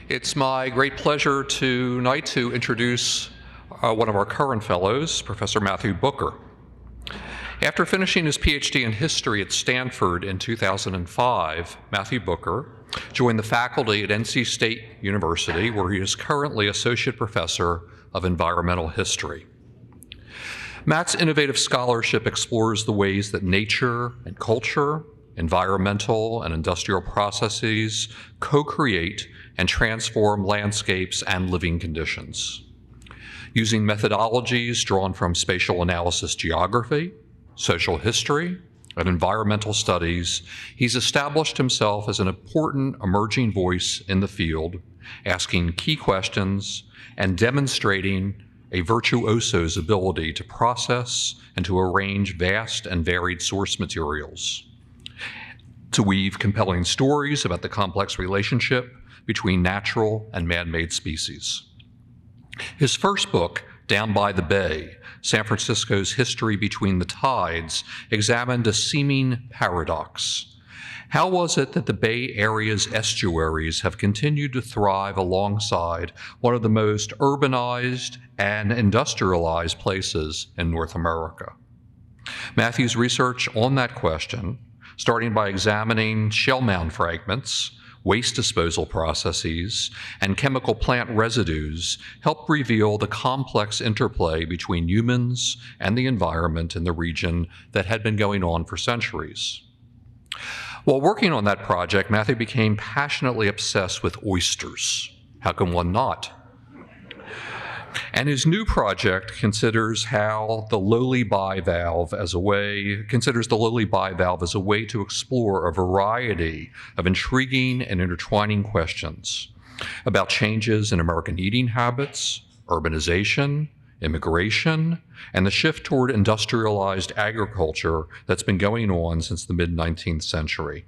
It's my great pleasure tonight to introduce one of our current fellows, Professor Matthew Booker. After finishing his PhD in history at Stanford in 2005, Matthew Booker joined the faculty at NC State University, where he is currently Associate Professor of Environmental History. Matt's innovative scholarship explores the ways that nature and culture, environmental and industrial processes co-create and transform landscapes and living conditions. Using methodologies drawn from spatial analysis geography, social history, and environmental studies, he's established himself as an important emerging voice in the field, asking key questions and demonstrating a virtuoso's ability to process and to arrange vast and varied source materials, to weave compelling stories about the complex relationship between natural and man-made species. His first book, Down by the Bay, San Francisco's History Between the Tides, examined a seeming paradox. How was it that the Bay Area's estuaries have continued to thrive alongside one of the most urbanized and industrialized places in North America? Matthew's research on that question, starting by examining shell mound fragments, waste disposal processes, and chemical plant residues, helped reveal the complex interplay between humans and the environment in the region that had been going on for centuries. While working on that project, Matthew became passionately obsessed with oysters. How can one not? And his new project considers the lowly bivalve as a way to explore a variety of intriguing and intertwining questions about changes in American eating habits, urbanization, immigration, and the shift toward industrialized agriculture that's been going on since the mid-19th century.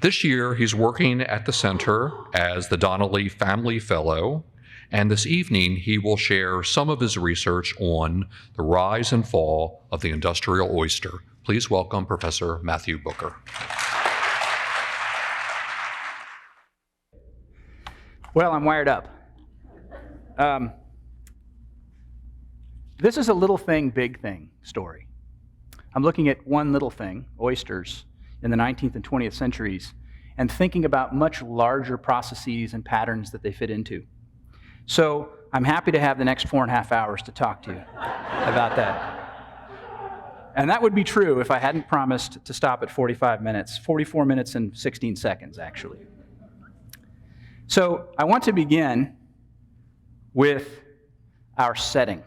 This year, he's working at the center as the Donnelly Family Fellow, and this evening he will share some of his research on the rise and fall of the industrial oyster. Please welcome Professor Matthew Booker. Well, I'm wired up. This is a little thing, big thing story. I'm looking at one little thing, oysters, in the 19th and 20th centuries, and thinking about much larger processes and patterns that they fit into. So I'm happy to have the next 4.5 hours to talk to you about that. And that would be true if I hadn't promised to stop at 45 minutes, 44 minutes and 16 seconds, actually. So I want to begin with our setting.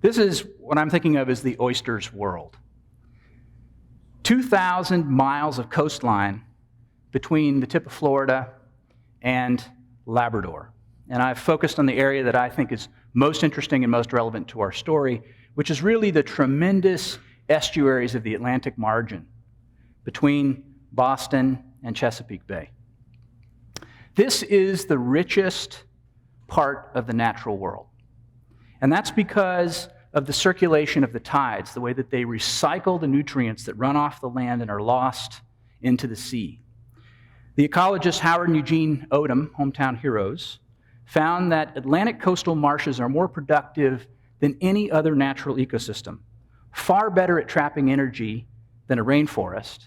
This is what I'm thinking of as the oyster's world. 2,000 miles of coastline between the tip of Florida and Labrador. And I've focused on the area that I think is most interesting and most relevant to our story, which is really the tremendous estuaries of the Atlantic margin between Boston and Chesapeake Bay. This is the richest part of the natural world. And that's because of the circulation of the tides, the way that they recycle the nutrients that run off the land and are lost into the sea. The ecologists Howard and Eugene Odom, hometown heroes, found that Atlantic coastal marshes are more productive than any other natural ecosystem, far better at trapping energy than a rainforest,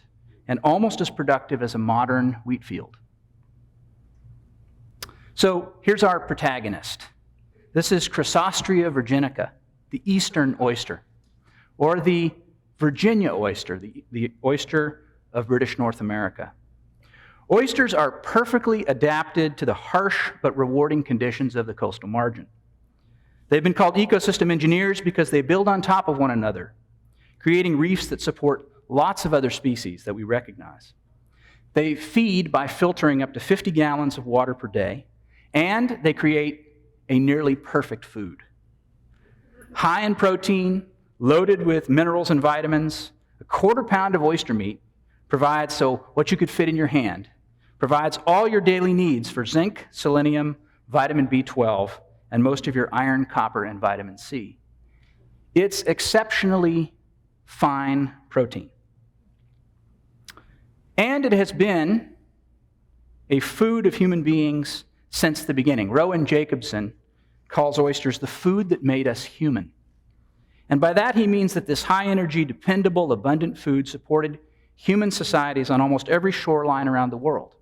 and almost as productive as a modern wheat field. So here's our protagonist. This is Chrysostrea virginica, the eastern oyster, or the Virginia oyster, the oyster of British North America. Oysters are perfectly adapted to the harsh but rewarding conditions of the coastal margin. They've been called ecosystem engineers because they build on top of one another, creating reefs that support lots of other species that we recognize. They feed by filtering up to 50 gallons of water per day, and they create a nearly perfect food. High in protein, loaded with minerals and vitamins, a 1/4 pound of oyster meat provides, so what you could fit in your hand, provides all your daily needs for zinc, selenium, vitamin B12, and most of your iron, copper, and vitamin C. It's exceptionally fine protein. And it has been a food of human beings since the beginning. Rowan Jacobson calls oysters the food that made us human. And by that he means that this high-energy, dependable, abundant food supported human societies on almost every shoreline around the world.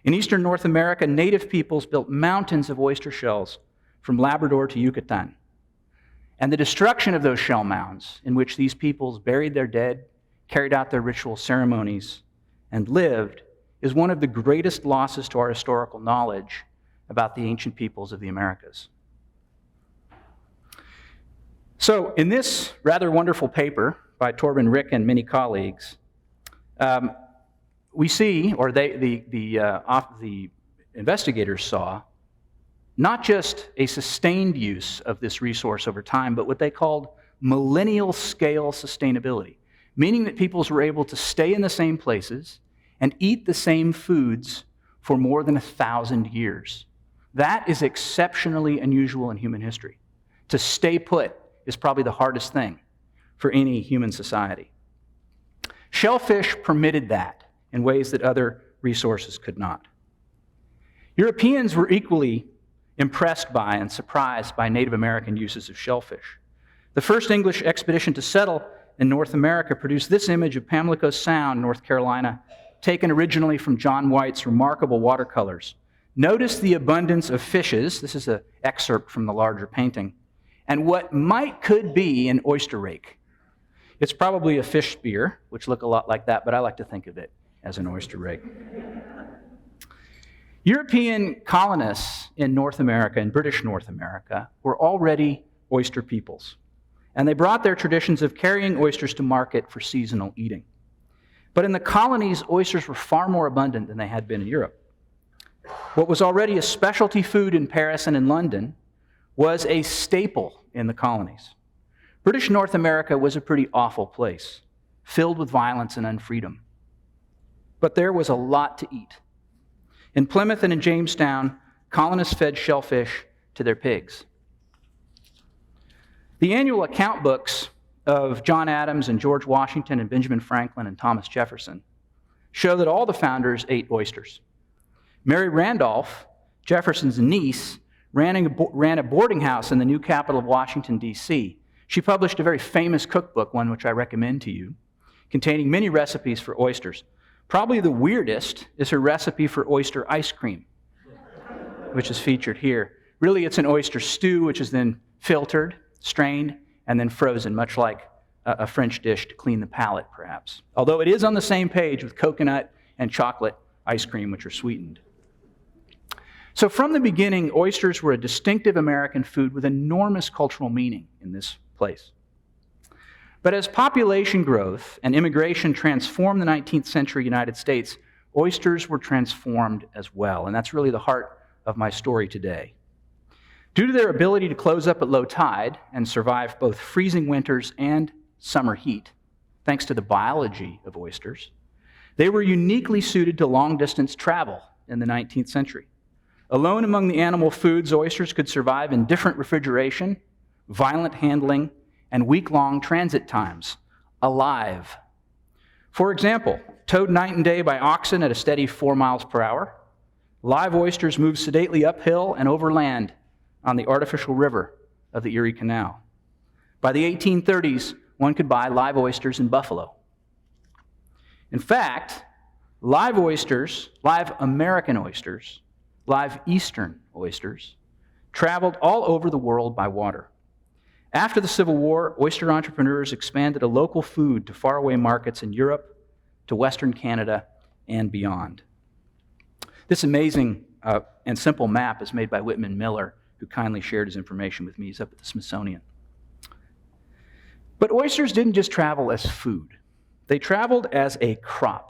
In eastern North America, native peoples built mountains of oyster shells from Labrador to Yucatan. And the destruction of those shell mounds, in which these peoples buried their dead, carried out their ritual ceremonies, and lived, is one of the greatest losses to our historical knowledge about the ancient peoples of the Americas. So, in this rather wonderful paper by Torben Rick and many colleagues, we see, or the investigators saw, not just a sustained use of this resource over time, but what they called millennial scale sustainability, meaning that peoples were able to stay in the same places and eat the same foods for more than 1,000 years. That is exceptionally unusual in human history. To stay put is probably the hardest thing for any human society. Shellfish permitted that in ways that other resources could not. Europeans were equally impressed by and surprised by Native American uses of shellfish. The first English expedition to settle in North America produced this image of Pamlico Sound, North Carolina, taken originally from John White's remarkable watercolors. Notice the abundance of fishes. This is an excerpt from the larger painting. And what could be an oyster rake. It's probably a fish spear, which look a lot like that, but I like to think of it as an oyster rake. European colonists in North America, in British North America, were already oyster peoples. And they brought their traditions of carrying oysters to market for seasonal eating. But in the colonies, oysters were far more abundant than they had been in Europe. What was already a specialty food in Paris and in London was a staple in the colonies. British North America was a pretty awful place, filled with violence and unfreedom. But there was a lot to eat. In Plymouth and in Jamestown, colonists fed shellfish to their pigs. The annual account books of John Adams and George Washington and Benjamin Franklin and Thomas Jefferson show that all the founders ate oysters. Mary Randolph, Jefferson's niece, ran a boarding house in the new capital of Washington, D.C. She published a very famous cookbook, one which I recommend to you, containing many recipes for oysters. Probably the weirdest is her recipe for oyster ice cream, which is featured here. Really, it's an oyster stew, which is then filtered, strained, and then frozen, much like a French dish to clean the palate, perhaps. Although it is on the same page with coconut and chocolate ice cream, which are sweetened. So from the beginning, oysters were a distinctive American food with enormous cultural meaning in this place. But as population growth and immigration transformed the 19th century United States, oysters were transformed as well, and that's really the heart of my story today. Due to their ability to close up at low tide and survive both freezing winters and summer heat, thanks to the biology of oysters, they were uniquely suited to long-distance travel in the 19th century. Alone among the animal foods, oysters could survive in different refrigeration, violent handling, and week-long transit times, alive. For example, towed night and day by oxen at a steady 4 miles per hour, live oysters move sedately uphill and overland on the artificial river of the Erie Canal. By the 1830s, one could buy live oysters in Buffalo. In fact, live oysters, live American oysters, live Eastern oysters, traveled all over the world by water. After the Civil War, oyster entrepreneurs expanded a local food to faraway markets in Europe, to Western Canada, and beyond. This amazing and simple map is made by Whitman Miller, who kindly shared his information with me. He's up at the Smithsonian. But oysters didn't just travel as food. They traveled as a crop.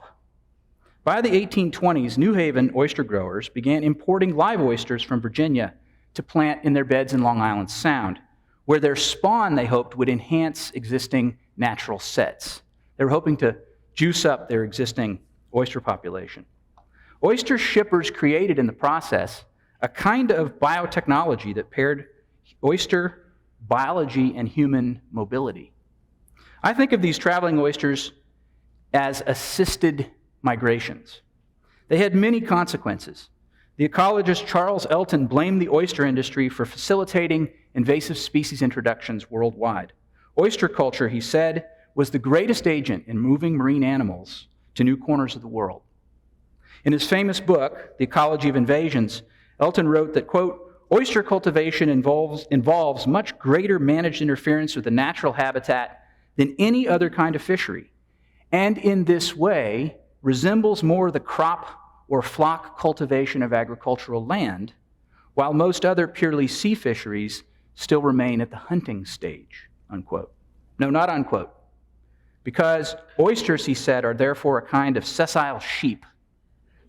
By the 1820s, New Haven oyster growers began importing live oysters from Virginia to plant in their beds in Long Island Sound, where their spawn, they hoped, would enhance existing natural sets. They were hoping to juice up their existing oyster population. Oyster shippers created in the process a kind of biotechnology that paired oyster biology and human mobility. I think of these traveling oysters as assisted migrations. They had many consequences. The ecologist Charles Elton blamed the oyster industry for facilitating invasive species introductions worldwide. Oyster culture, he said, was the greatest agent in moving marine animals to new corners of the world. In his famous book, The Ecology of Invasions, Elton wrote that, quote, oyster cultivation involves much greater managed interference with the natural habitat than any other kind of fishery, and in this way resembles more the crop or flock cultivation of agricultural land, while most other purely sea fisheries still remain at the hunting stage, unquote. No, not unquote. Because oysters, he said, are therefore a kind of sessile sheep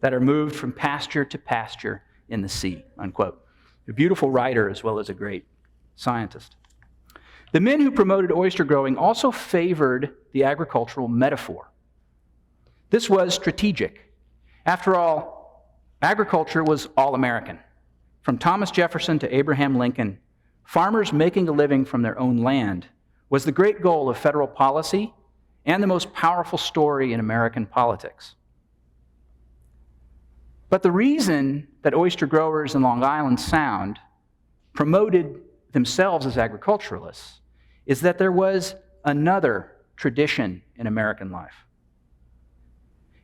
that are moved from pasture to pasture in the sea, unquote. A beautiful writer as well as a great scientist. The men who promoted oyster growing also favored the agricultural metaphor. This was strategic. After all, agriculture was all-American. From Thomas Jefferson to Abraham Lincoln, farmers making a living from their own land was the great goal of federal policy and the most powerful story in American politics. But the reason that oyster growers in Long Island Sound promoted themselves as agriculturalists is that there was another tradition in American life.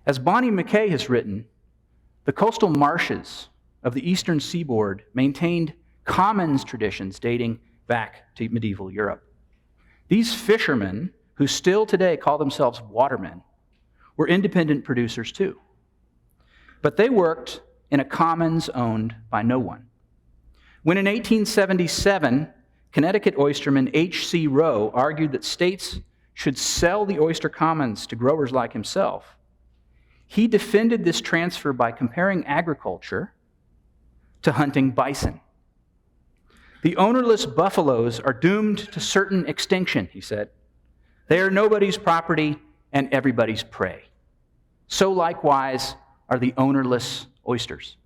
As Bonnie McKay has written, the coastal marshes of the eastern seaboard maintained commons traditions dating back to medieval Europe. These fishermen, who still today call themselves watermen, were independent producers too. But they worked in a commons owned by no one. When in 1877, Connecticut oysterman H.C. Rowe argued that states should sell the oyster commons to growers like himself, he defended this transfer by comparing agriculture to hunting bison. The ownerless buffaloes are doomed to certain extinction, he said. They are nobody's property and everybody's prey. So likewise are the ownerless oysters.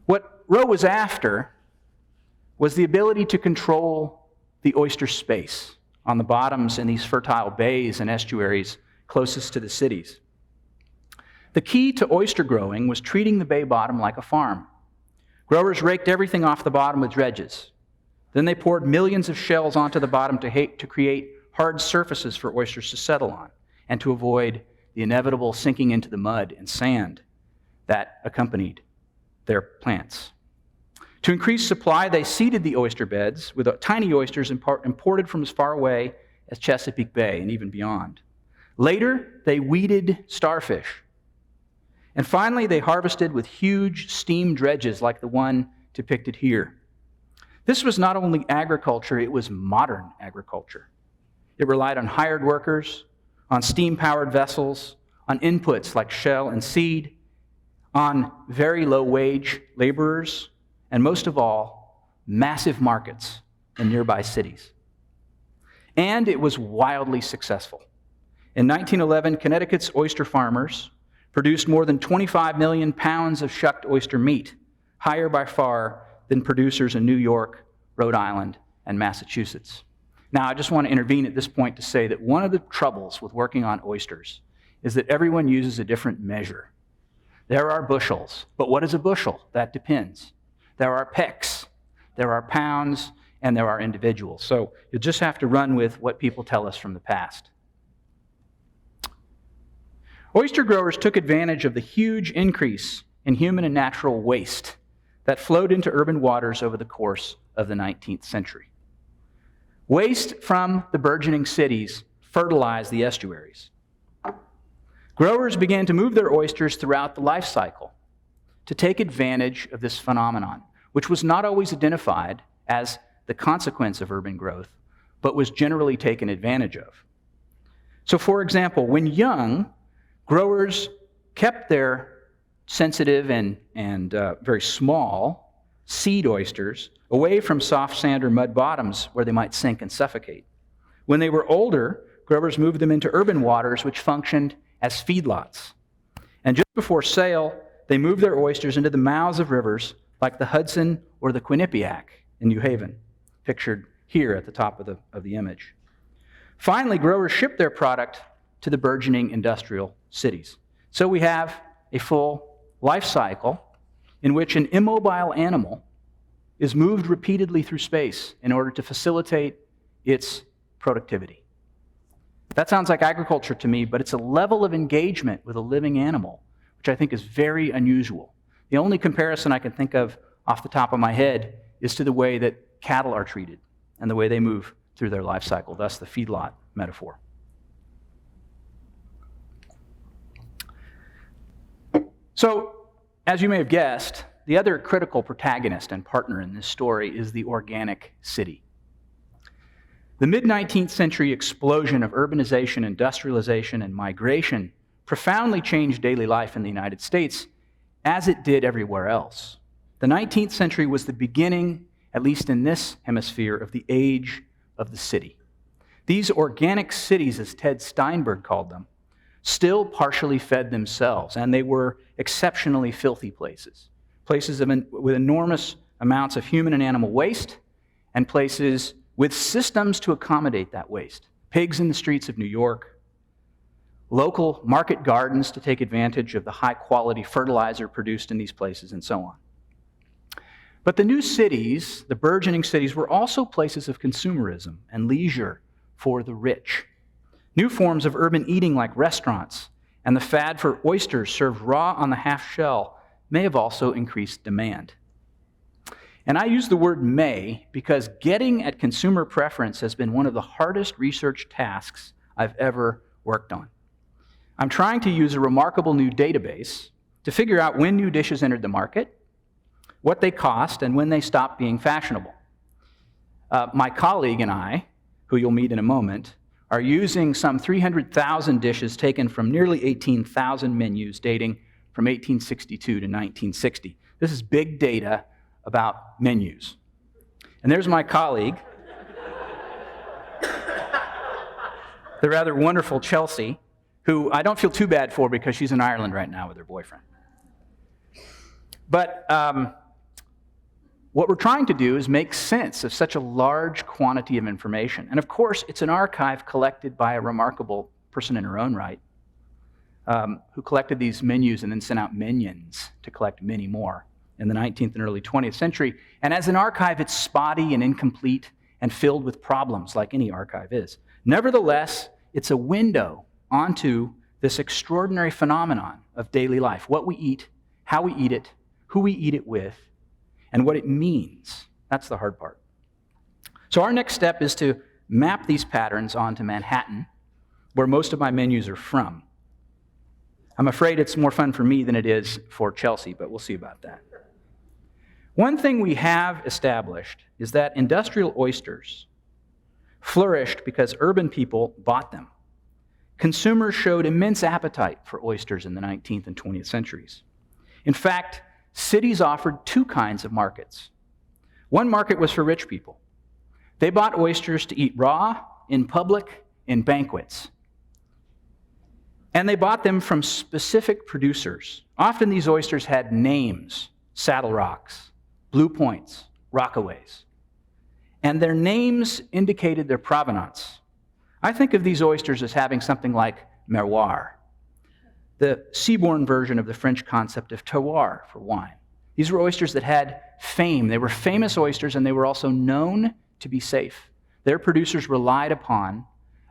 What Rowe was after was the ability to control the oyster space on the bottoms in these fertile bays and estuaries closest to the cities. The key to oyster growing was treating the bay bottom like a farm. Growers raked everything off the bottom with dredges. Then they poured millions of shells onto the bottom to create hard surfaces for oysters to settle on and to avoid the inevitable sinking into the mud and sand that accompanied their plants. To increase supply, they seeded the oyster beds with tiny oysters imported from as far away as Chesapeake Bay and even beyond. Later, they weeded starfish. And finally, they harvested with huge steam dredges like the one depicted here. This was not only agriculture, it was modern agriculture. It relied on hired workers, on steam-powered vessels, on inputs like shell and seed, on very low-wage laborers, and most of all, massive markets in nearby cities. And it was wildly successful. In 1911, Connecticut's oyster farmers produced more than 25 million pounds of shucked oyster meat, higher by far than producers in New York, Rhode Island, and Massachusetts. Now, I just want to intervene at this point to say that one of the troubles with working on oysters is that everyone uses a different measure. There are bushels, but what is a bushel? That depends. There are pecks, there are pounds, and there are individuals. So you'll just have to run with what people tell us from the past. Oyster growers took advantage of the huge increase in human and natural waste that flowed into urban waters over the course of the 19th century. Waste from the burgeoning cities fertilized the estuaries. Growers began to move their oysters throughout the life cycle to take advantage of this phenomenon, which was not always identified as the consequence of urban growth, but was generally taken advantage of. So, for example, when young, growers kept their sensitive and very small seed oysters away from soft sand or mud bottoms where they might sink and suffocate. When they were older, growers moved them into urban waters which functioned as feedlots. And just before sale, they moved their oysters into the mouths of rivers like the Hudson or the Quinnipiac in New Haven, pictured here at the top of the image. Finally, growers shipped their product to the burgeoning industrial cities. So we have a full life cycle in which an immobile animal is moved repeatedly through space in order to facilitate its productivity. That sounds like agriculture to me, but it's a level of engagement with a living animal, which I think is very unusual. The only comparison I can think of off the top of my head is to the way that cattle are treated and the way they move through their life cycle, thus the feedlot metaphor. So, as you may have guessed, the other critical protagonist and partner in this story is the organic city. The mid-19th century explosion of urbanization, industrialization, and migration profoundly changed daily life in the United States, as it did everywhere else. The 19th century was the beginning, at least in this hemisphere, of the age of the city. These organic cities, as Ted Steinberg called them, still partially fed themselves, and they were exceptionally filthy places. Places with enormous amounts of human and animal waste, and places with systems to accommodate that waste. Pigs in the streets of New York, local market gardens to take advantage of the high-quality fertilizer produced in these places, and so on. But the new cities, the burgeoning cities, were also places of consumerism and leisure for the rich. New forms of urban eating like restaurants and the fad for oysters served raw on the half shell may have also increased demand. And I use the word may because getting at consumer preference has been one of the hardest research tasks I've ever worked on. I'm trying to use a remarkable new database to figure out when new dishes entered the market, what they cost, and when they stopped being fashionable. My colleague and I, who you'll meet in a moment, are using some 300,000 dishes taken from nearly 18,000 menus dating from 1862 to 1960. This is big data about menus. And there's my colleague, the rather wonderful Chelsea, who I don't feel too bad for because she's in Ireland right now with her boyfriend. But what we're trying to do is make sense of such a large quantity of information. And of course, it's an archive collected by a remarkable person in her own right, who collected these menus and then sent out minions to collect many more in the 19th and early 20th century. And as an archive, it's spotty and incomplete and filled with problems, like any archive is. Nevertheless, it's a window onto this extraordinary phenomenon of daily life: what we eat, how we eat it, who we eat it with, and what it means. That's the hard part. So our next step is to map these patterns onto Manhattan, where most of my menus are from. I'm afraid it's more fun for me than it is for Chelsea, but we'll see about that. One thing we have established is that industrial oysters flourished because urban people bought them. Consumers showed immense appetite for oysters in the 19th and 20th centuries. In fact, cities offered two kinds of markets. One market was for rich people. They bought oysters to eat raw, in public, in banquets. And they bought them from specific producers. Often these oysters had names: Saddle Rocks, Blue Points, Rockaways. And their names indicated their provenance. I think of these oysters as having something like miroir, the seaborne version of the French concept of terroir for wine. These were oysters that had fame. They were famous oysters, and they were also known to be safe. Their producers relied upon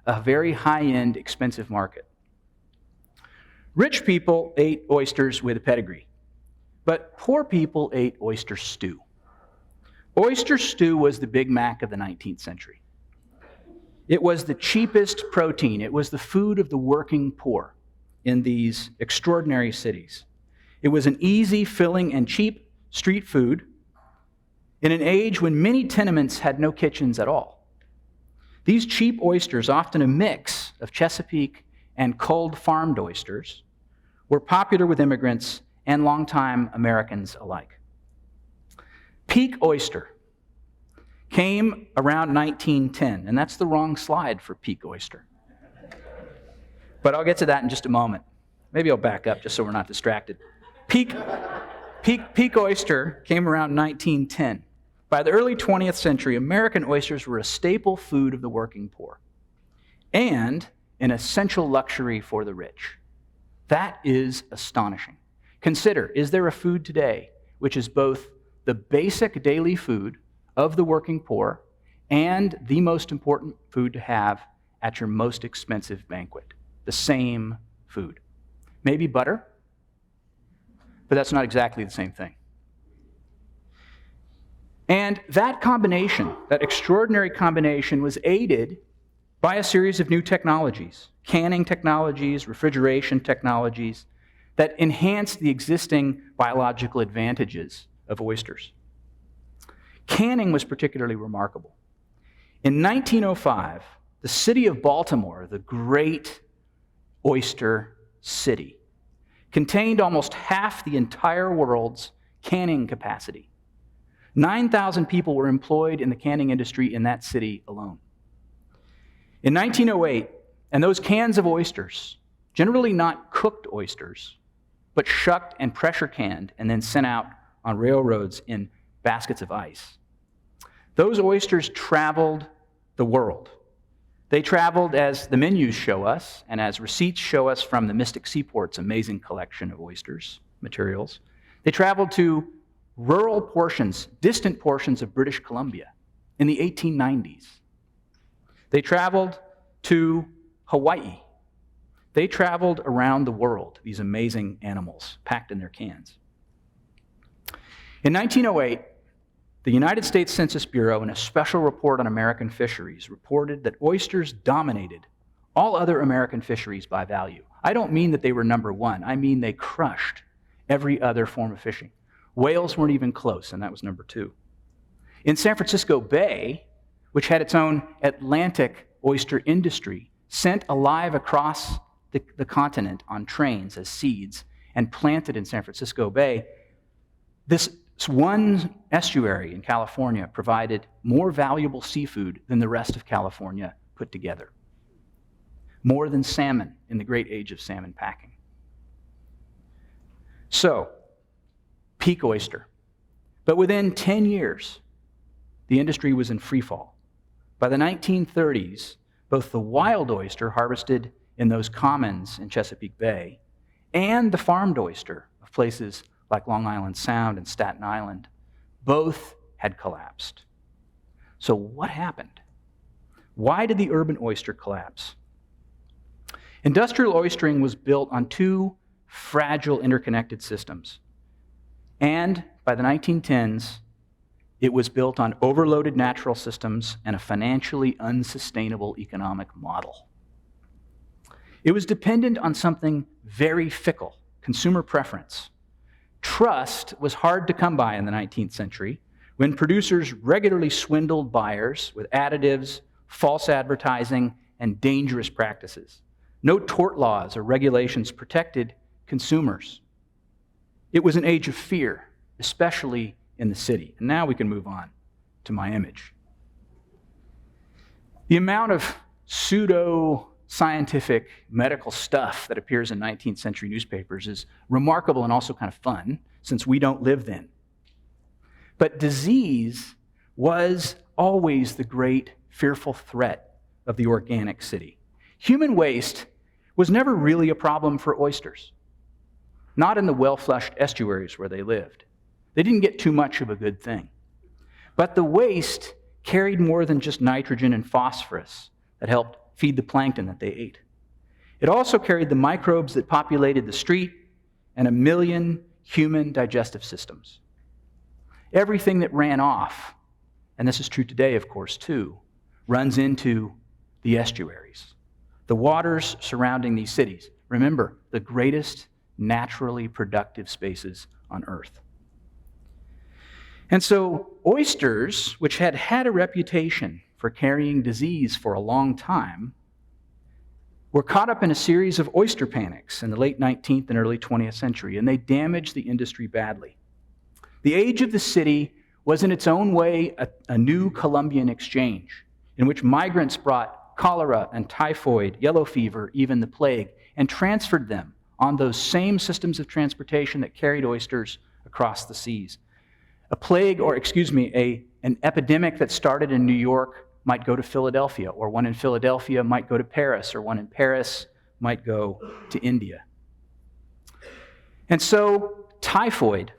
a very high-end, expensive market. Rich people ate oysters with a pedigree, but poor people ate oyster stew. Oyster stew was the Big Mac of the 19th century. It was the cheapest protein. It was the food of the working poor in these extraordinary cities. It was an easy, filling, and cheap street food in an age when many tenements had no kitchens at all. These cheap oysters, often a mix of Chesapeake and cold farmed oysters, were popular with immigrants and longtime Americans alike. Peak oyster came around 1910, and that's the wrong slide for peak oyster. But I'll get to that in just a moment. Maybe I'll back up just so we're not distracted. Peak oyster came around 1910. By the early 20th century, American oysters were a staple food of the working poor and an essential luxury for the rich. That is astonishing. Consider, is there a food today which is both the basic daily food of the working poor and the most important food to have at your most expensive banquet? The same food. Maybe butter, but that's not exactly the same thing. And that combination, that extraordinary combination, was aided by a series of new technologies, canning technologies, refrigeration technologies, that enhanced the existing biological advantages of oysters. Canning was particularly remarkable. In 1905, the city of Baltimore, the great oyster city, contained almost half the entire world's canning capacity. 9,000 people were employed in the canning industry in that city alone. In 1908, and those cans of oysters, generally not cooked oysters, but shucked and pressure canned and then sent out on railroads in baskets of ice. Those oysters traveled the world. They traveled, as the menus show us, and as receipts show us from the Mystic Seaport's amazing collection of oysters, materials. They traveled to rural portions, distant portions of British Columbia in the 1890s. They traveled to Hawaii. They traveled around the world, these amazing animals packed in their cans. In 1908, the United States Census Bureau, in a special report on American fisheries, reported that oysters dominated all other American fisheries by value. I don't mean that they were number one. I mean they crushed every other form of fishing. Whales weren't even close, and that was number two. In San Francisco Bay, which had its own Atlantic oyster industry, sent alive across the continent on trains as seeds and planted in San Francisco Bay, this one estuary in California provided more valuable seafood than the rest of California put together. More than salmon in the great age of salmon packing. So, peak oyster. But within 10 years, the industry was in free fall. By the 1930s, both the wild oyster harvested in those commons in Chesapeake Bay and the farmed oyster of places like Long Island Sound and Staten Island, both had collapsed. So what happened? Why did the urban oyster collapse? Industrial oystering was built on two fragile interconnected systems. And by the 1910s, it was built on overloaded natural systems and a financially unsustainable economic model. It was dependent on something very fickle, consumer preference. Trust was hard to come by in the 19th century when producers regularly swindled buyers with additives, false advertising, and dangerous practices. No tort laws or regulations protected consumers. It was an age of fear, especially in the city. And now we can move on to my image. The amount of pseudo-scientific medical stuff that appears in 19th century newspapers is remarkable and also kind of fun, since we don't live then. But disease was always the great fearful threat of the organic city. Human waste was never really a problem for oysters, not in the well-flushed estuaries where they lived. They didn't get too much of a good thing. But the waste carried more than just nitrogen and phosphorus that helped feed the plankton that they ate. It also carried the microbes that populated the street and 1 million human digestive systems. Everything that ran off, and this is true today, of course, too, runs into the estuaries, the waters surrounding these cities. Remember, the greatest naturally productive spaces on Earth. And so oysters, which had had a reputation for carrying disease for a long time, were caught up in a series of oyster panics in the late 19th and early 20th century, and they damaged the industry badly. The age of the city was in its own way a new Columbian exchange, in which migrants brought cholera and typhoid, yellow fever, even the plague, and transferred them on those same systems of transportation that carried oysters across the seas. An epidemic that started in New York might go to Philadelphia, or one in Philadelphia might go to Paris, or one in Paris might go to India. And so typhoid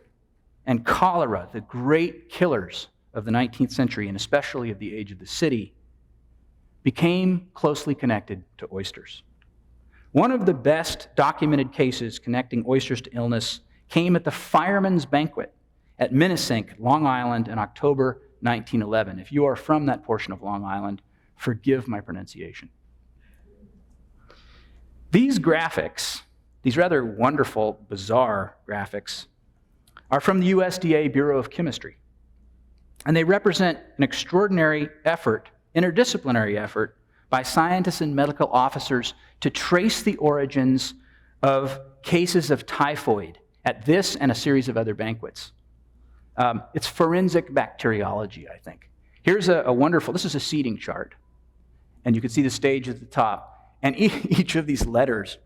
and cholera, the great killers of the 19th century, and especially of the age of the city, became closely connected to oysters. One of the best documented cases connecting oysters to illness came at the Fireman's Banquet at Minnesink, Long Island, in October 1911. If you are from that portion of Long Island, forgive my pronunciation. These graphics, these rather wonderful, bizarre graphics, are from the USDA Bureau of Chemistry. And they represent an extraordinary effort, interdisciplinary effort, by scientists and medical officers to trace the origins of cases of typhoid at this and a series of other banquets. It's forensic bacteriology, I think. Here's a wonderful, this is a seating chart. And you can see the stage at the top. And each of these letters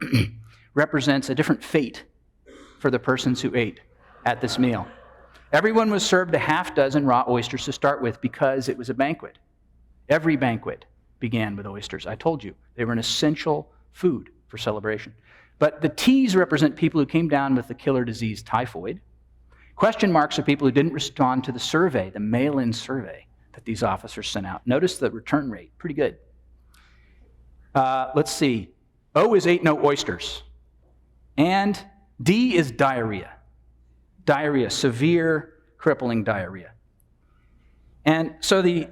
represents a different fate for the persons who ate at this meal. Everyone was served a half dozen raw oysters to start with because it was a banquet. Every banquet began with oysters. I told you, they were an essential food for celebration. But the T's represent people who came down with the killer disease typhoid. Question marks are people who didn't respond to the survey, the mail-in survey that these officers sent out. Notice the return rate, pretty good. Let's see. O is ate no oysters. And D is diarrhea. Diarrhea, severe, crippling diarrhea. And so the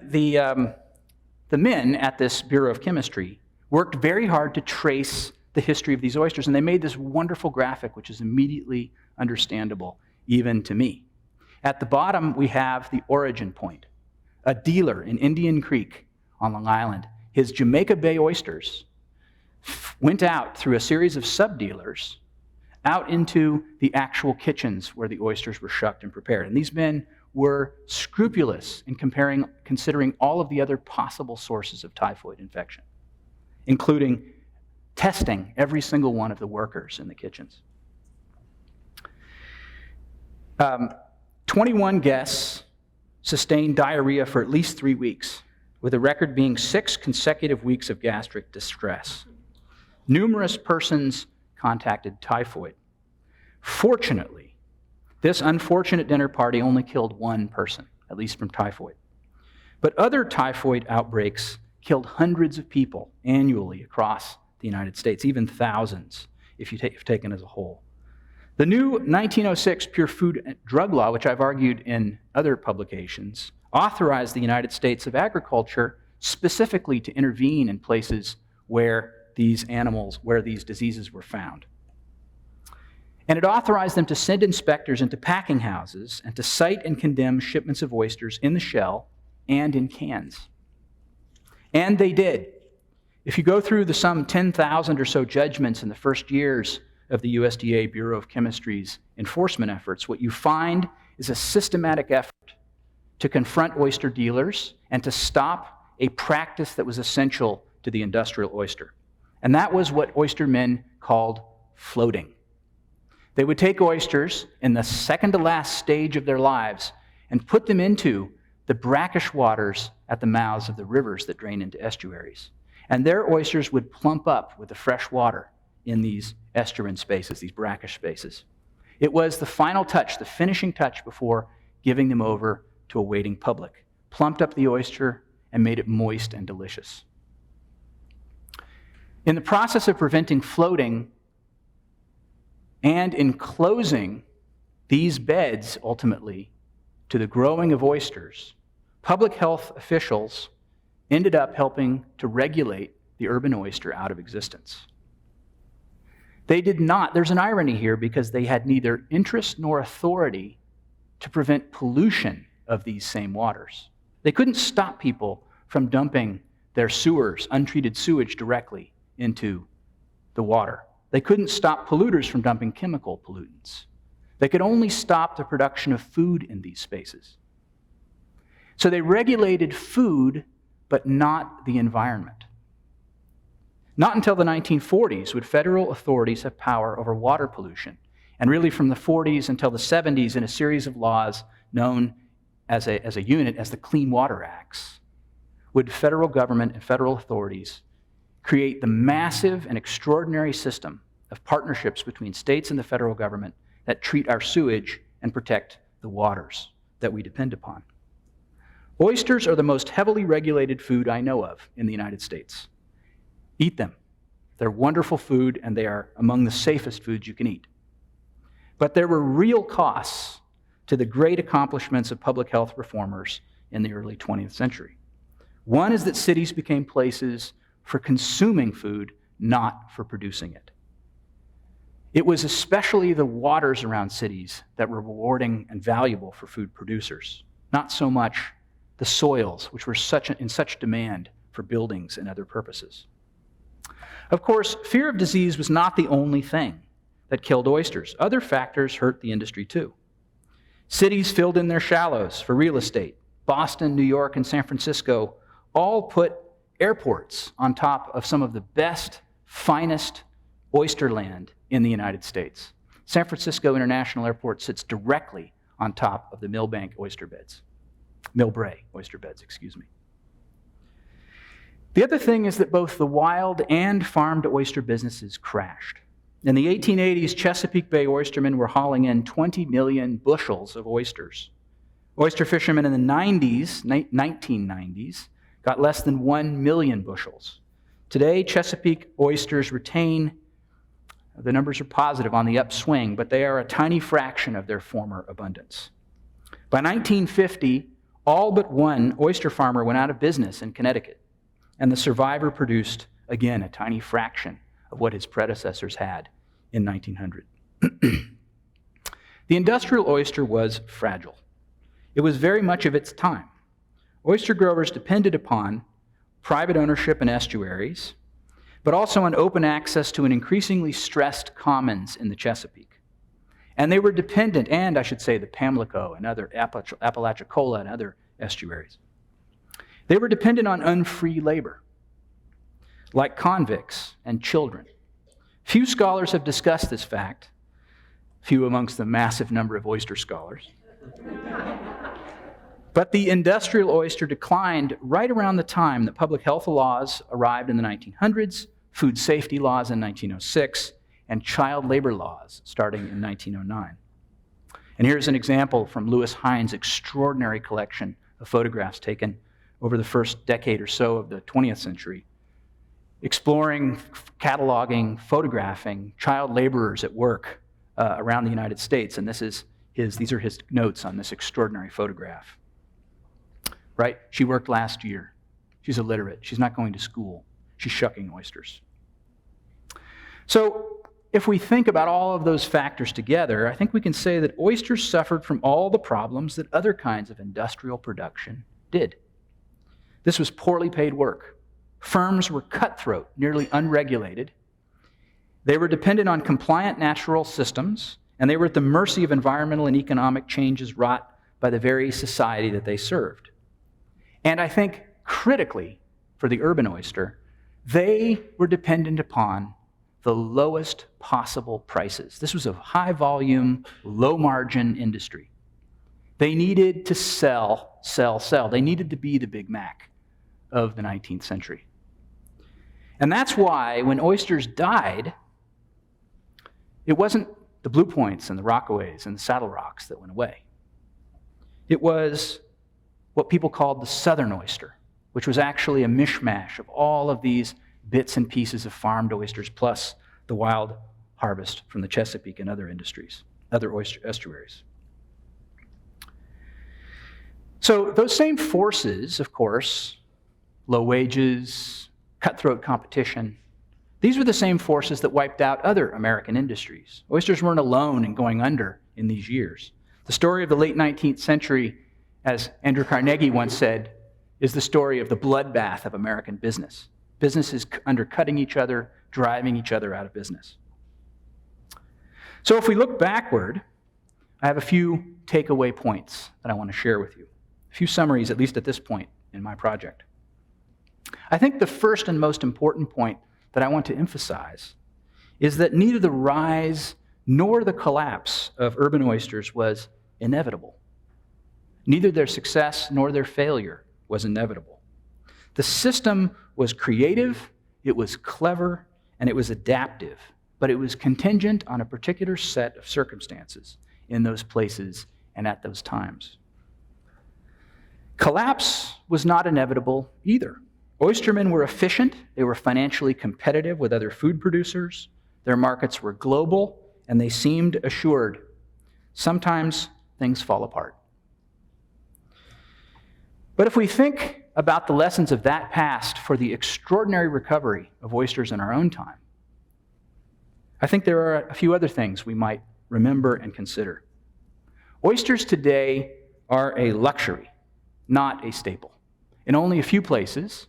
men at this Bureau of Chemistry worked very hard to trace the history of these oysters, and they made this wonderful graphic, which is immediately understandable, even to me. At the bottom, we have the origin point. A dealer in Indian Creek on Long Island, his Jamaica Bay oysters went out through a series of sub-dealers out into the actual kitchens where the oysters were shucked and prepared. And these men were scrupulous in considering all of the other possible sources of typhoid infection, including testing every single one of the workers in the kitchens. 21 guests sustained diarrhea for at least 3 weeks, with a record being 6 consecutive weeks of gastric distress. Numerous persons contacted typhoid. Fortunately, this unfortunate dinner party only killed 1 person, at least from typhoid. But other typhoid outbreaks killed hundreds of people annually across the United States, even thousands if taken as a whole. The new 1906 Pure Food and Drug Law, which I've argued in other publications, authorized the United States of Agriculture specifically to intervene in places where these diseases were found. And it authorized them to send inspectors into packing houses and to cite and condemn shipments of oysters in the shell and in cans. And they did. If you go through the some 10,000 or so judgments in the first years of the USDA Bureau of Chemistry's enforcement efforts, what you find is a systematic effort to confront oyster dealers and to stop a practice that was essential to the industrial oyster. And that was what oystermen called floating. They would take oysters in the second to last stage of their lives and put them into the brackish waters at the mouths of the rivers that drain into estuaries. And their oysters would plump up with the fresh water in these estuarine spaces, these brackish spaces. It was the final touch, the finishing touch before giving them over to a waiting public. Plumped up the oyster and made it moist and delicious. In the process of preventing floating and in closing these beds, ultimately, to the growing of oysters, public health officials ended up helping to regulate the urban oyster out of existence. They did not, there's an irony here, because they had neither interest nor authority to prevent pollution of these same waters. They couldn't stop people from dumping their sewers, untreated sewage, directly into the water. They couldn't stop polluters from dumping chemical pollutants. They could only stop the production of food in these spaces. So they regulated food, but not the environment. Not until the 1940s would federal authorities have power over water pollution. And really from the 40s until the 70s, in a series of laws known as a unit as the Clean Water Acts, would federal government and federal authorities create the massive and extraordinary system of partnerships between states and the federal government that treat our sewage and protect the waters that we depend upon. Oysters are the most heavily regulated food I know of in the United States. Eat them. They're wonderful food, and they are among the safest foods you can eat. But there were real costs to the great accomplishments of public health reformers in the early 20th century. One is that cities became places for consuming food, not for producing it. It was especially the waters around cities that were rewarding and valuable for food producers, not so much the soils, which were in such demand for buildings and other purposes. Of course, fear of disease was not the only thing that killed oysters. Other factors hurt the industry too. Cities filled in their shallows for real estate. Boston, New York, and San Francisco all put airports on top of some of the best, finest oyster land in the United States. San Francisco International Airport sits directly on top of the Millbrae oyster beds. The other thing is that both the wild and farmed oyster businesses crashed. In the 1880s, Chesapeake Bay oystermen were hauling in 20 million bushels of oysters. Oyster fishermen in the 1990s, got less than 1 million bushels. Today, Chesapeake oysters retain, the numbers are positive on the upswing, but they are a tiny fraction of their former abundance. By 1950, all but one oyster farmer went out of business in Connecticut, and the survivor produced, again, a tiny fraction of what his predecessors had in 1900. The industrial oyster was fragile. It was very much of its time. Oyster growers depended upon private ownership in estuaries, but also on open access to an increasingly stressed commons in the Chesapeake. And they were dependent, and I should say the Pamlico and other Apalachicola and other estuaries. They were dependent on unfree labor, like convicts and children. Few scholars have discussed this fact, few amongst the massive number of oyster scholars. But the industrial oyster declined right around the time that public health laws arrived in the 1900s, food safety laws in 1906, and child labor laws starting in 1909. And here's an example from Lewis Hines' extraordinary collection of photographs taken over the first decade or so of the 20th century, exploring, cataloging, photographing child laborers at work around the United States. And these are his notes on this extraordinary photograph. Right? She worked last year. She's illiterate. She's not going to school. She's shucking oysters. So if we think about all of those factors together, I think we can say that oysters suffered from all the problems that other kinds of industrial production did. This was poorly paid work. Firms were cutthroat, nearly unregulated. They were dependent on compliant natural systems, and they were at the mercy of environmental and economic changes wrought by the very society that they served. And I think critically for the urban oyster, they were dependent upon the lowest possible prices. This was a high volume, low margin industry. They needed to sell. They needed to be the Big Mac of the 19th century. And that's why when oysters died, it wasn't the Blue Points and the Rockaways and the Saddle Rocks that went away. It was what people called the Southern oyster, which was actually a mishmash of all of these bits and pieces of farmed oysters, plus the wild harvest from the Chesapeake and other industries, other oyster estuaries. So those same forces, of course, low wages, cutthroat competition, these were the same forces that wiped out other American industries. Oysters weren't alone in going under in these years. The story of the late 19th century, as Andrew Carnegie once said, is the story of the bloodbath of American business. Businesses undercutting each other, driving each other out of business. So if we look backward, I have a few takeaway points that I want to share with you. A few summaries, at least at this point in my project. I think the first and most important point that I want to emphasize is that neither the rise nor the collapse of urban oysters was inevitable. Neither their success nor their failure was inevitable. The system was creative, it was clever, and it was adaptive, but it was contingent on a particular set of circumstances in those places and at those times. Collapse was not inevitable either. Oystermen were efficient, they were financially competitive with other food producers, their markets were global, and they seemed assured. Sometimes things fall apart. But if we think about the lessons of that past for the extraordinary recovery of oysters in our own time, I think there are a few other things we might remember and consider. Oysters today are a luxury, not a staple. In only a few places,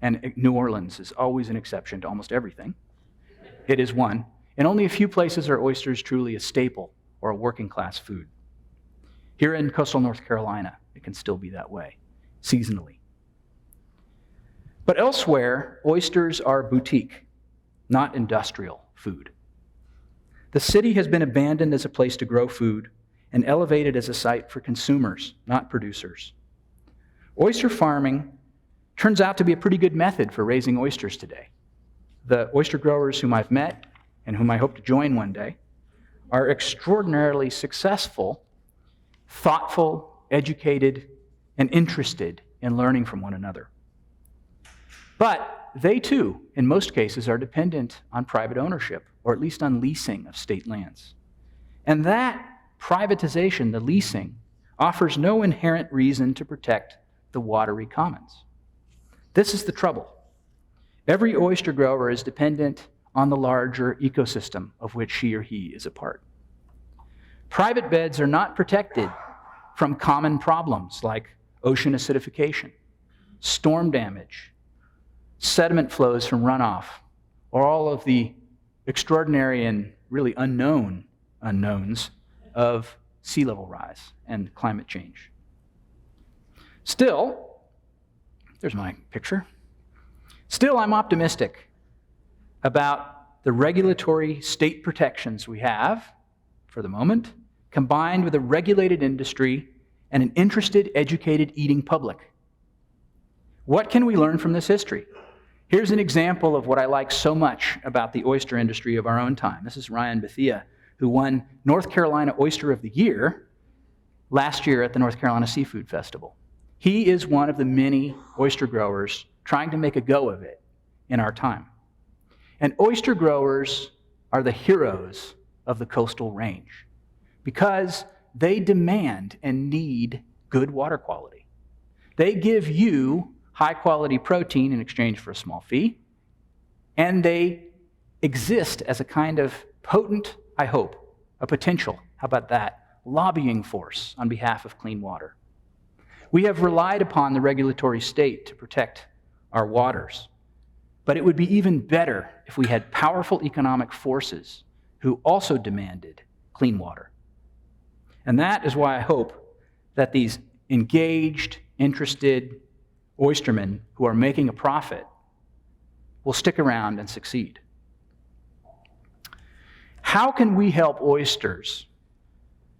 and New Orleans is always an exception to almost everything, it is one. In only a few places are oysters truly a staple or a working class food. Here in coastal North Carolina, it can still be that way, seasonally. But elsewhere, oysters are boutique, not industrial food. The city has been abandoned as a place to grow food and elevated as a site for consumers, not producers. Oyster farming turns out to be a pretty good method for raising oysters today. The oyster growers whom I've met and whom I hope to join one day are extraordinarily successful, thoughtful, educated, and interested in learning from one another. But they too, in most cases, are dependent on private ownership, or at least on leasing of state lands. And that privatization, the leasing, offers no inherent reason to protect the watery commons. This is the trouble. Every oyster grower is dependent on the larger ecosystem of which she or he is a part. Private beds are not protected from common problems like ocean acidification, storm damage, sediment flows from runoff, or all of the extraordinary and really unknown unknowns of sea level rise and climate change. Still, there's my picture. Still, I'm optimistic about the regulatory state protections we have for the moment, combined with a regulated industry and an interested, educated eating public. What can we learn from this history? Here's an example of what I like so much about the oyster industry of our own time. This is Ryan Bethia, who won North Carolina Oyster of the Year last year at the North Carolina Seafood Festival. He is one of the many oyster growers trying to make a go of it in our time. And oyster growers are the heroes of the coastal range because they demand and need good water quality. They give you high-quality protein in exchange for a small fee, and they exist as a kind of potent, I hope, a potential, how about that, lobbying force on behalf of clean water. We have relied upon the regulatory state to protect our waters, but it would be even better if we had powerful economic forces who also demanded clean water. And that is why I hope that these engaged, interested oystermen who are making a profit will stick around and succeed. How can we help oysters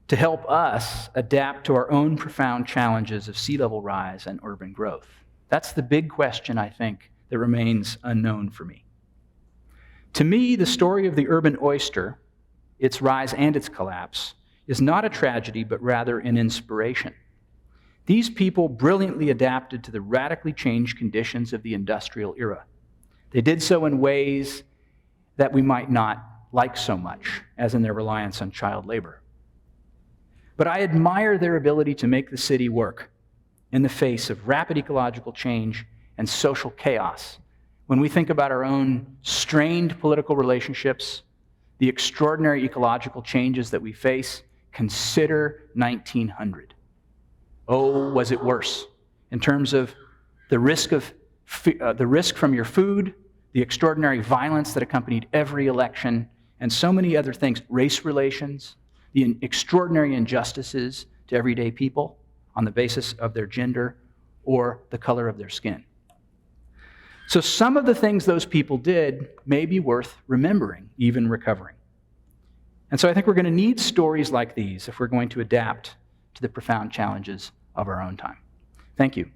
to help us adapt to our own profound challenges of sea level rise and urban growth? That's the big question, I think, that remains unknown for me. To me, the story of the urban oyster, its rise and its collapse, is not a tragedy, but rather an inspiration. These people brilliantly adapted to the radically changed conditions of the industrial era. They did so in ways that we might not like so much, as in their reliance on child labor. But I admire their ability to make the city work in the face of rapid ecological change and social chaos. When we think about our own strained political relationships, the extraordinary ecological changes that we face, consider 1900. Oh, was it worse in terms of the risk from your food, the extraordinary violence that accompanied every election, and so many other things, race relations, the extraordinary injustices to everyday people on the basis of their gender or the color of their skin. So some of the things those people did may be worth remembering, even recovering. And so I think we're going to need stories like these if we're going to adapt to the profound challenges of our own time. Thank you.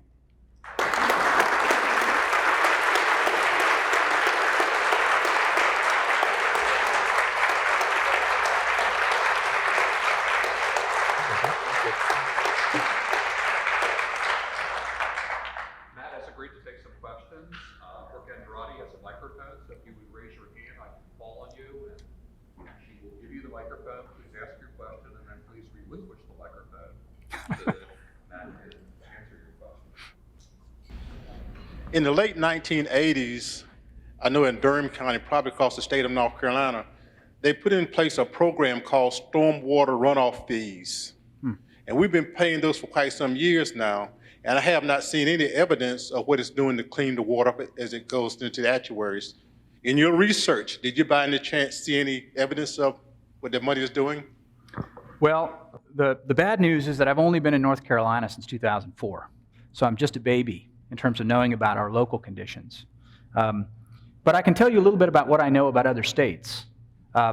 a microphone, so if you would raise your hand, I can call on you, and she will give you the microphone. Please ask your question, and then please relinquish the microphone so that Matt can answer your question. In the late 1980s, I know in Durham County, probably across the state of North Carolina, they put in place a program called stormwater runoff fees. And we've been paying those for quite some years now, and I have not seen any evidence of what it's doing to clean the water up as it goes into the estuaries. In your research, did you by any chance see any evidence of what the money is doing? Well, the bad news is that I've only been in North Carolina since 2004, so I'm just a baby in terms of knowing about our local conditions. But I can tell you a little bit about what I know about other states.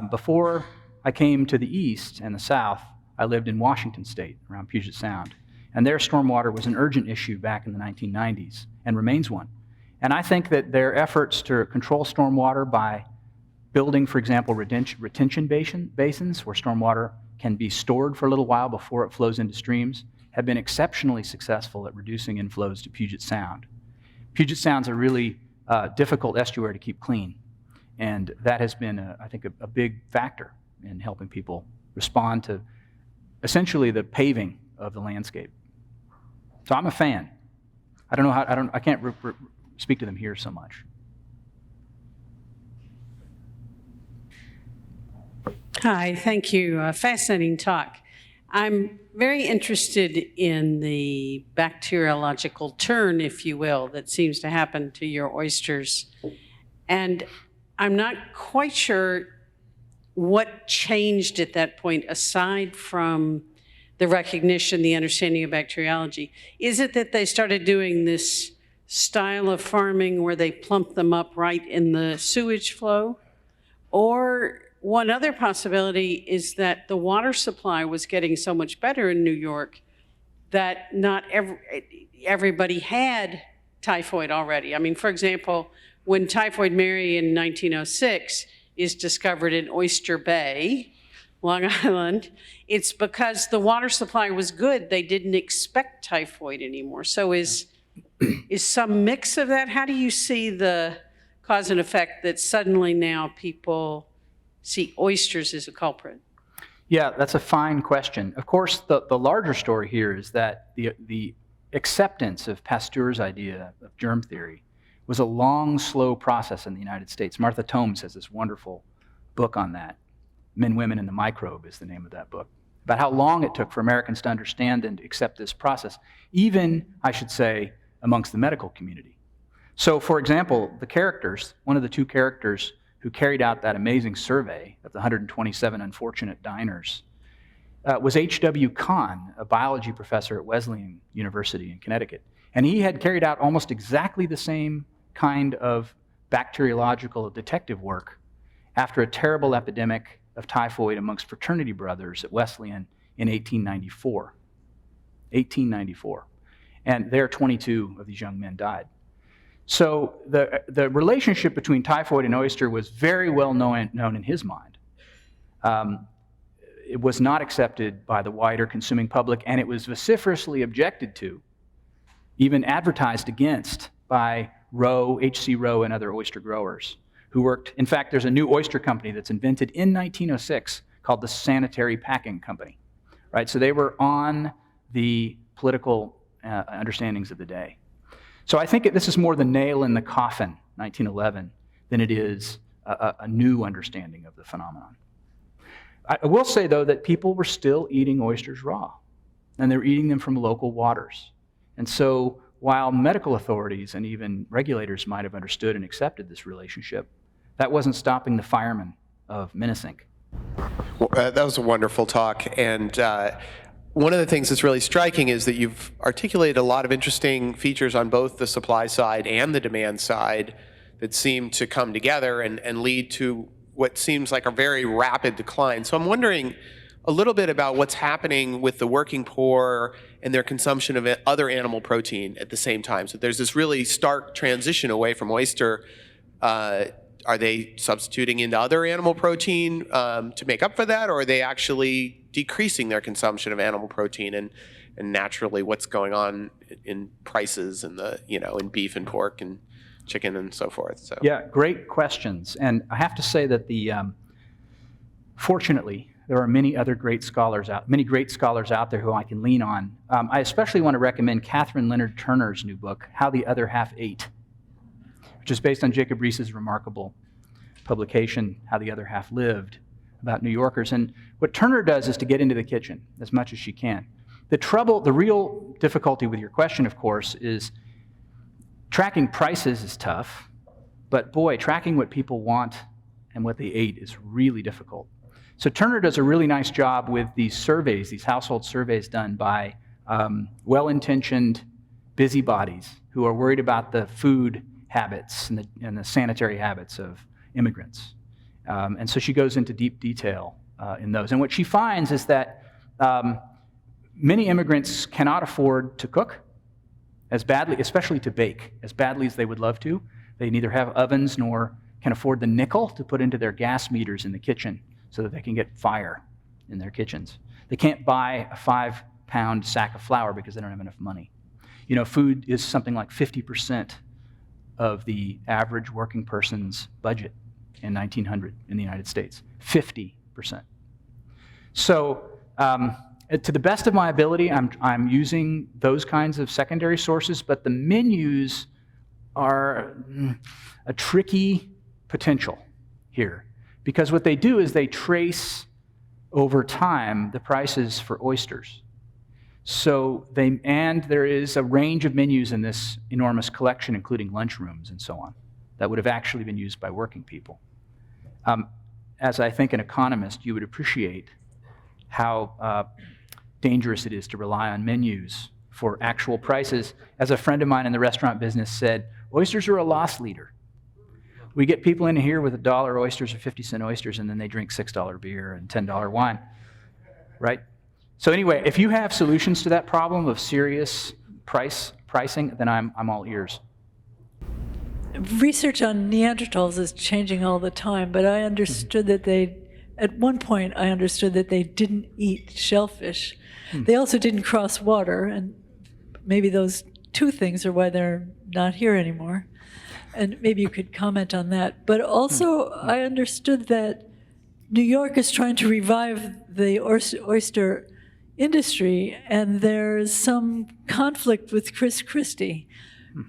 Before I came to the east and the south, I lived in Washington State, around Puget Sound, and their stormwater was an urgent issue back in the 1990s and remains one. And I think that their efforts to control stormwater by building, for example, retention basins where stormwater can be stored for a little while before it flows into streams have been exceptionally successful at reducing inflows to Puget Sound. Puget Sound's a really difficult estuary to keep clean, and that has been, I think, a big factor in helping people respond to essentially the paving of the landscape. So I'm a fan. I don't know how, I can't speak to them here so much. Hi, thank you. Fascinating talk. I'm very interested in the bacteriological turn, if you will, that seems to happen to your oysters. And I'm not quite sure what changed at that point, aside from the recognition, the understanding of bacteriology. Is it that they started doing this style of farming where they plump them up right in the sewage flow? Or one other possibility is that the water supply was getting so much better in New York that not everybody had typhoid already. I mean, for example, when Typhoid Mary in 1906 is discovered in Oyster Bay, Long Island, it's because the water supply was good. They didn't expect typhoid anymore. So is some mix of that? How do you see the cause and effect that suddenly now people see oysters as a culprit? Yeah, that's a fine question. Of course, the larger story here is that the acceptance of Pasteur's idea of germ theory was a long, slow process in the United States. Martha Tomes has this wonderful book on that. Men, Women, and the Microbe is the name of that book, about how long it took for Americans to understand and accept this process, even, I should say, amongst the medical community. So, for example, the characters, one of the two characters who carried out that amazing survey of the 127 unfortunate diners was H.W. Kahn, a biology professor at Wesleyan University in Connecticut. And he had carried out almost exactly the same kind of bacteriological detective work after a terrible epidemic of typhoid amongst fraternity brothers at Wesleyan in 1894. 1894. And there 22 of these young men died. So the relationship between typhoid and oyster was very well known in his mind. It was not accepted by the wider consuming public, and it was vociferously objected to, even advertised against by Rowe, H.C. Rowe, and other oyster growers who worked. In fact, there's a new oyster company that's invented in 1906 called the Sanitary Packing Company, right? So they were on the political understandings of the day. So I think this is more the nail in the coffin, 1911, than it is a new understanding of the phenomenon. I will say, though, that people were still eating oysters raw, and they're eating them from local waters. And so while medical authorities and even regulators might have understood and accepted this relationship, that wasn't stopping the firemen of Minnesink. Well, that was a wonderful talk. And one of the things that's really striking is that you've articulated a lot of interesting features on both the supply side and the demand side that seem to come together and lead to what seems like a very rapid decline. So I'm wondering a little bit about what's happening with the working poor and their consumption of other animal protein at the same time. So there's this really stark transition away from oyster. Are they substituting into other animal protein to make up for that, or are they actually decreasing their consumption of animal protein? And naturally, what's going on in prices and in beef and pork and chicken and so forth. So Yeah, great questions. And I have to say that fortunately, there are many great scholars out there who I can lean on. I especially want to recommend Catherine Leonard Turner's new book, How the Other Half Ate, which is based on Jacob Riis's remarkable publication, How the Other Half Lived, about New Yorkers. And what Turner does is to get into the kitchen as much as she can. The real difficulty with your question, of course, is tracking prices is tough, but boy, tracking what people want and what they ate is really difficult. So Turner does a really nice job with these surveys, these household surveys done by well-intentioned busybodies who are worried about the food habits and the sanitary habits of immigrants. And so she goes into deep detail in those. And what she finds is that many immigrants cannot afford to cook as badly, especially to bake, as badly as they would love to. They neither have ovens nor can afford the nickel to put into their gas meters in the kitchen so that they can get fire in their kitchens. They can't buy a 5-pound sack of flour because they don't have enough money. You know, food is something like 50% of the average working person's budget in 1900 in the United States. 50%. So, to the best of my ability, I'm using those kinds of secondary sources, but the menus are a tricky potential here. Because what they do is they trace over time the prices for oysters. And there is a range of menus in this enormous collection, including lunchrooms and so on, that would have actually been used by working people. As I think an economist, you would appreciate how dangerous it is to rely on menus for actual prices. As a friend of mine in the restaurant business said, oysters are a loss leader. We get people in here with $1 oysters or 50-cent oysters, and then they drink $6 beer and $10 wine, right? So anyway, if you have solutions to that problem of serious pricing, then I'm all ears. Research on Neanderthals is changing all the time, but I understood that at one point I understood that they didn't eat shellfish. They also didn't cross water, and maybe those two things are why they're not here anymore. And maybe you could comment on that. But also, I understood that New York is trying to revive the oyster industry, and there's some conflict with Chris Christie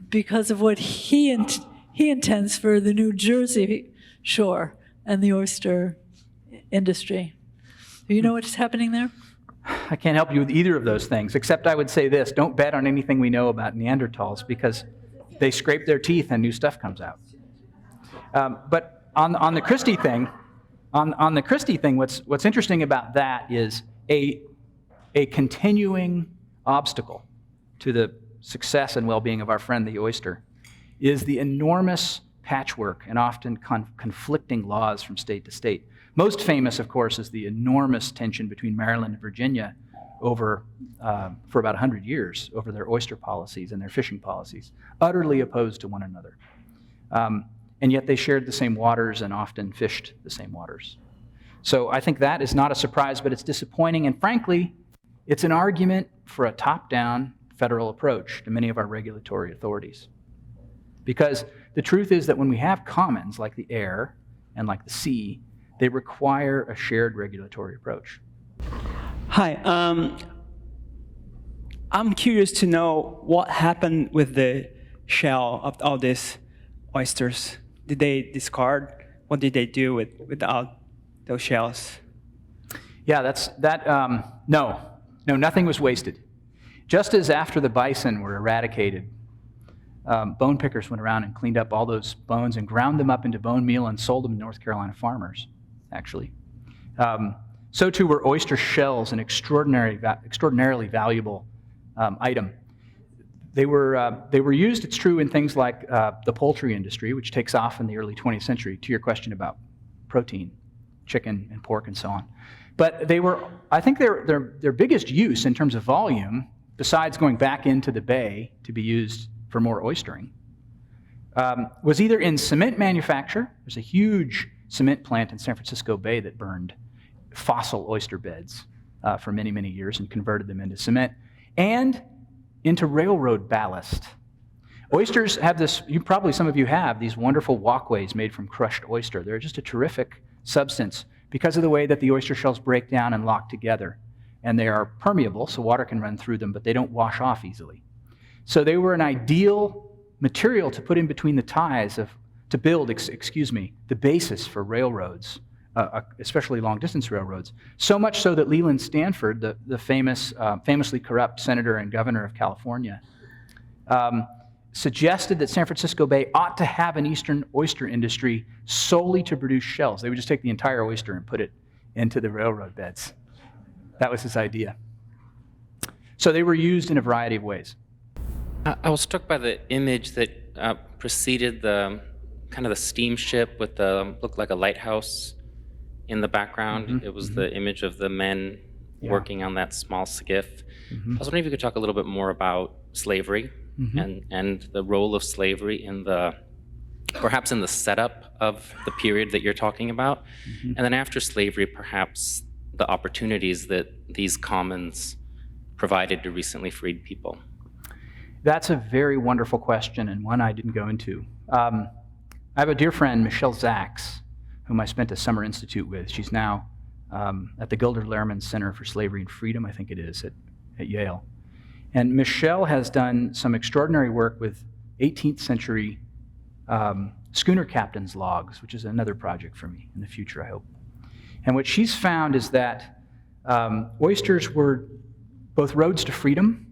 because of what he intends for the New Jersey shore and the oyster industry. Do you know what's happening there? I can't help you with either of those things, except I would say this: don't bet on anything we know about Neanderthals, because they scrape their teeth and new stuff comes out. But on the Christie thing, what's interesting about that is a continuing obstacle to the success and well-being of our friend the oyster is the enormous patchwork and often conflicting laws from state to state. Most famous, of course, is the enormous tension between Maryland and Virginia for about 100 years over their oyster policies and their fishing policies, utterly opposed to one another. And yet they shared the same waters and often fished the same waters. So I think that is not a surprise, but it's disappointing. And frankly, it's an argument for a top-down federal approach to many of our regulatory authorities. Because the truth is that when we have commons like the air and like the sea, they require a shared regulatory approach. Hi, I'm curious to know what happened with the shell of all these oysters. Did they discard? What did they do without those shells? Yeah, no, nothing was wasted. Just as after the bison were eradicated, bone pickers went around and cleaned up all those bones and ground them up into bone meal and sold them to North Carolina farmers, actually. So too were oyster shells an extraordinarily valuable item. They were used, it's true, in things like the poultry industry, which takes off in the early 20th century, to your question about protein, chicken and pork and so on. But I think their biggest use in terms of volume, besides going back into the bay to be used for more oystering, was either in cement manufacture. There's a huge cement plant in San Francisco Bay that burned fossil oyster beds for many, many years and converted them into cement, and into railroad ballast. Oysters have this, some of you have, these wonderful walkways made from crushed oyster. They're just a terrific substance because of the way that the oyster shells break down and lock together. And they are permeable, so water can run through them, but they don't wash off easily. So they were an ideal material to put in between the ties to build the basis for railroads, especially long-distance railroads. So much so that Leland Stanford, the famously corrupt senator and governor of California, suggested that San Francisco Bay ought to have an eastern oyster industry solely to produce shells. They would just take the entire oyster and put it into the railroad beds. That was his idea. So they were used in a variety of ways. I was struck by the image that preceded the kind of the steamship with the looked like a lighthouse in the background. It was the image of the men working on that small skiff. I was wondering if you could talk a little bit more about slavery and the role of slavery in perhaps in the setup of the period that you're talking about, and then after slavery, perhaps the opportunities that these commons provided to recently freed people. That's a very wonderful question, and one I didn't go into. I have a dear friend, Michelle Zaks, whom I spent a summer institute with. She's now at the Gilder Lehrman Center for Slavery and Freedom, I think it is, at Yale. And Michelle has done some extraordinary work with 18th century schooner captain's logs, which is another project for me in the future, I hope. And what she's found is that oysters were both roads to freedom.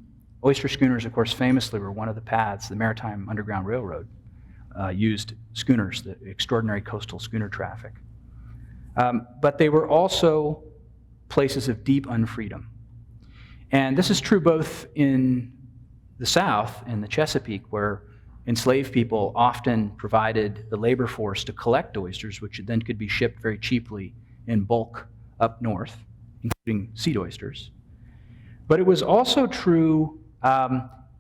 Oyster schooners, of course, famously were one of the paths. The Maritime Underground Railroad used schooners, the extraordinary coastal schooner traffic. But they were also places of deep unfreedom. And this is true both in the South, in the Chesapeake, where enslaved people often provided the labor force to collect oysters, which then could be shipped very cheaply in bulk up north, including seed oysters. But it was also true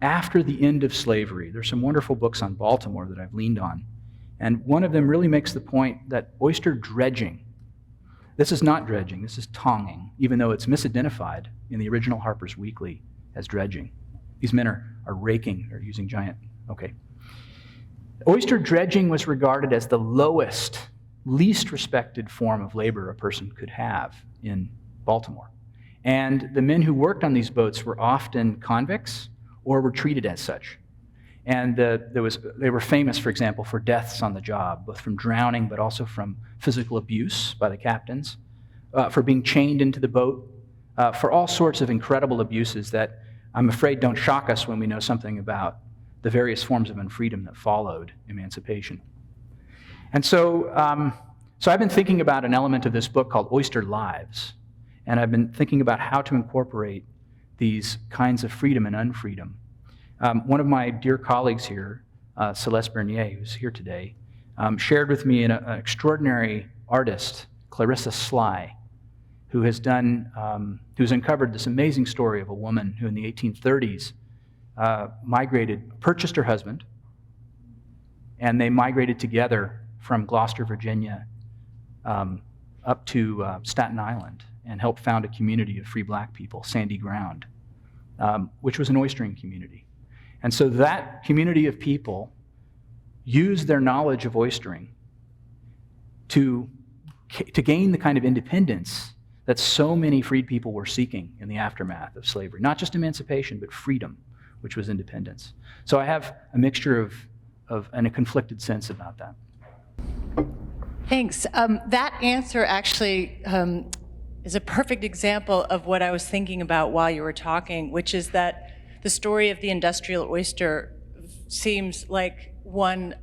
after the end of slavery. There's some wonderful books on Baltimore that I've leaned on. And one of them really makes the point that oyster dredging, this is not dredging, this is tonging, even though it's misidentified in the original Harper's Weekly as dredging. These men are raking, they're using giant, okay. Oyster dredging was regarded as the lowest, least respected form of labor a person could have in Baltimore. And the men who worked on these boats were often convicts or were treated as such. And they were famous, for example, for deaths on the job, both from drowning but also from physical abuse by the captains, for being chained into the boat, for all sorts of incredible abuses that I'm afraid don't shock us when we know something about the various forms of unfreedom that followed emancipation. And so I've been thinking about an element of this book called Oyster Lives, and I've been thinking about how to incorporate these kinds of freedom and unfreedom. One of my dear colleagues here, Celeste Bernier, who's here today, shared with me an extraordinary artist, Clarissa Sly, who has who's uncovered this amazing story of a woman who in the 1830s purchased her husband, and they migrated together from Gloucester, Virginia, up to Staten Island, and helped found a community of free black people, Sandy Ground, which was an oystering community. And so that community of people used their knowledge of oystering to gain the kind of independence that so many freed people were seeking in the aftermath of slavery. Not just emancipation, but freedom, which was independence. So I have a mixture and a conflicted sense about that. Thanks. That answer actually is a perfect example of what I was thinking about while you were talking, which is that the story of the industrial oyster seems like one,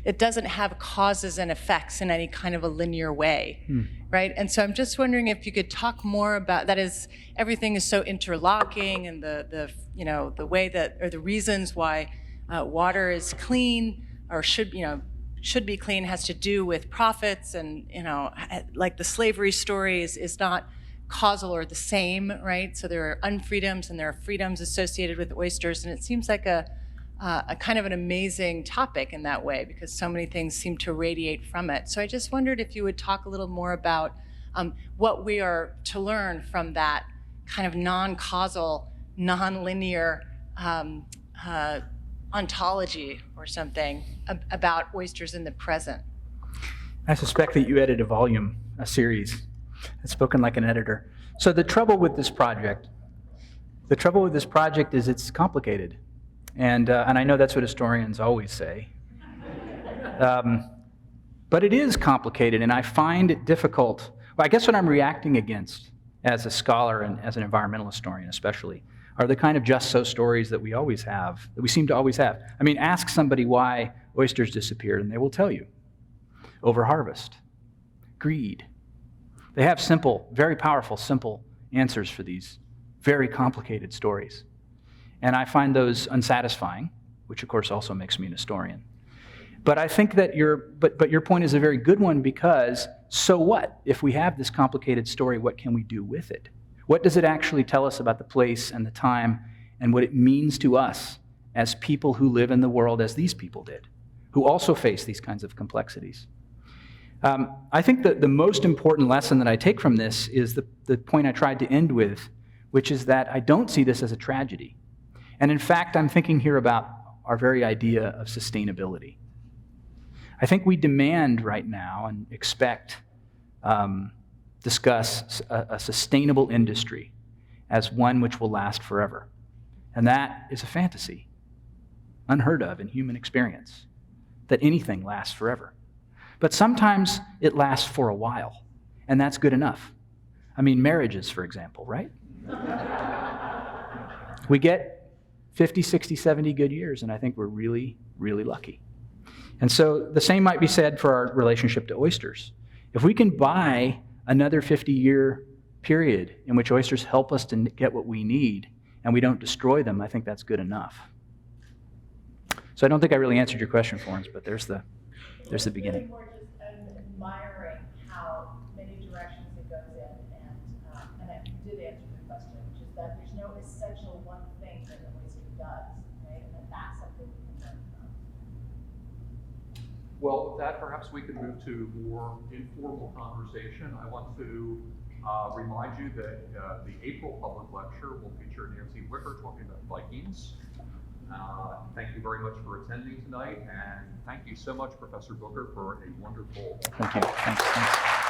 it doesn't have causes and effects in any kind of a linear way, right? And so I'm just wondering if you could talk more about, that is, everything is so interlocking, and the way that, or the reasons why water is clean, or should be clean, has to do with profits, and like the slavery story is not causal or the same, right? So there are unfreedoms and there are freedoms associated with oysters, and it seems like a kind of an amazing topic in that way, because so many things seem to radiate from it. So I just wondered if you would talk a little more about what we are to learn from that kind of non-causal, non-linear ontology or something about oysters in the present. I suspect that you edit a volume, a series. I've spoken like an editor. So the trouble with this project is it's complicated. And I know that's what historians always say. But it is complicated, and I find it difficult. Well, I guess what I'm reacting against as a scholar and as an environmental historian especially, are the kind of just so stories that we always have, that we seem to always have. I mean, ask somebody why oysters disappeared, and they will tell you. Overharvest, greed. They have simple, very powerful, simple answers for these very complicated stories. And I find those unsatisfying, which of course also makes me an historian. But I think that your point is a very good one, because so what? If we have this complicated story, what can we do with it? What does it actually tell us about the place and the time and what it means to us as people who live in the world as these people did, who also face these kinds of complexities? I think that the most important lesson that I take from this is the point I tried to end with, which is that I don't see this as a tragedy. And in fact, I'm thinking here about our very idea of sustainability. I think we demand right now and expect, discuss a sustainable industry as one which will last forever. And that is a fantasy, unheard of in human experience, that anything lasts forever. But sometimes it lasts for a while, and that's good enough. I mean, marriages, for example, right? We get 50, 60, 70 good years, and I think we're really, really lucky. And so the same might be said for our relationship to oysters. If we can buy another 50-year period in which oysters help us to get what we need, and we don't destroy them, I think that's good enough. So I don't think I really answered your question, Florence, but there's the beginning. More just admiring how many directions it goes in, and I did answer the question, which is that there's no essential one thing that an oyster does, right? And that's something we can learn from. Well, with that, perhaps we could move to more informal conversation. I want to remind you that the April public lecture will feature Nancy Wicker talking about Vikings. Thank you very much for attending tonight, and thank you so much, Professor Booker, for a wonderful Thank you. Thanks.